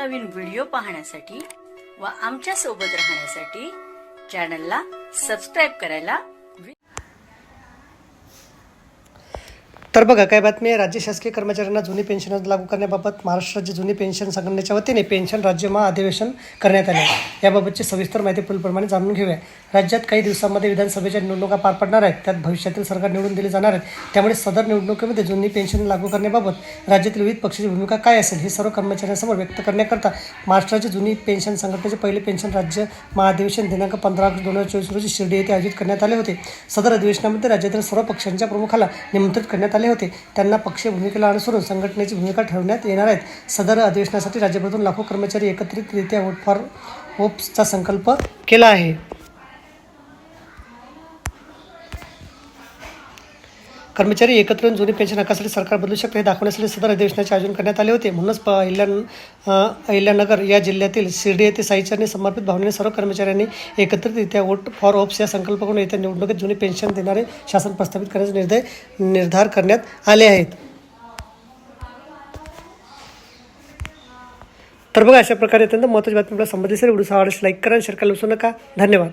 नवनवीन व्हिडिओ पाहण्यासाठी व आमच्या सोबत राहण्यासाठी चॅनलला सबस्क्राइब करायला तर बघा काय बातमी आहे. राज्य शासकीय कर्मचाऱ्यांना जुनी पेन्शन लागू करण्याबाबत महाराष्ट्र राज्य जुनी पेन्शन संघटनेच्या वतीने पेन्शन राज्य महाअधिवेशन करण्यात आले. याबाबतची सविस्तर माहिती पुढीलप्रमाणे जाणून घेऊया. राज्यात काही दिवसांमध्ये विधानसभेच्या निवडणुका पार पडणार आहेत. त्यात भविष्यातील सरकार निवडून दिले जाणार आहेत. त्यामुळे सदर निवडणुकीमध्ये जुनी पेन्शन लागू करण्याबाबत राज्यातील विविध पक्षाची भूमिका काय असेल हे सर्व कर्मचाऱ्यांसमोर व्यक्त करण्याकरता महाराष्ट्र राज्य जुनी पेन्शन संघटनेचे पहिले पेन्शन राज्य महाअधिवेशन दिनांक 15 ऑगस्ट 2024 रोजी शिर्डी येथे आयोजित करण्यात आले होते. सदर अधिवेशनामध्ये राज्यातील सर्व पक्षांच्या प्रमुखाला निमंत्रित करण्यात आले होते. त्यांना पक्षीय भूमिकेला अनुसरून संघटनेची भूमिका ठरवण्यात येणार आहेत. सदर अधिवेशनासाठी राज्यभरातून लाखो कर्मचारी एकत्रितरित्या वोट फॉर होप्सचा संकल्प केला आहे. कर्मचारी एकत्र येऊन जुनी पेन्शन हक्कासाठी सरकार बदलू शकते हे दाखवण्यासाठी सदर अधिवेशनाचे आयोजन करण्यात आले होते. म्हणूनच अहिल्यानगर या जिल्ह्यातील शिर्डी येथे साईचरणी समर्पित भावनेने सर्व कर्मचाऱ्यांनी एकत्रितरित्या वोट फॉर होप्स या संकल्प करून येत्या निवडणुकीत जुनी पेन्शन देणारे शासन प्रस्थापित करण्याचे निर्धार करण्यात आले आहेत. तर बघा अशा प्रकारे अत्यंत महत्त्वाची बातमी आपल्याला संबंधित व्हिडिओ आवडल्यास लाईक करा आणि शेअर करायला विसरू नका. धन्यवाद.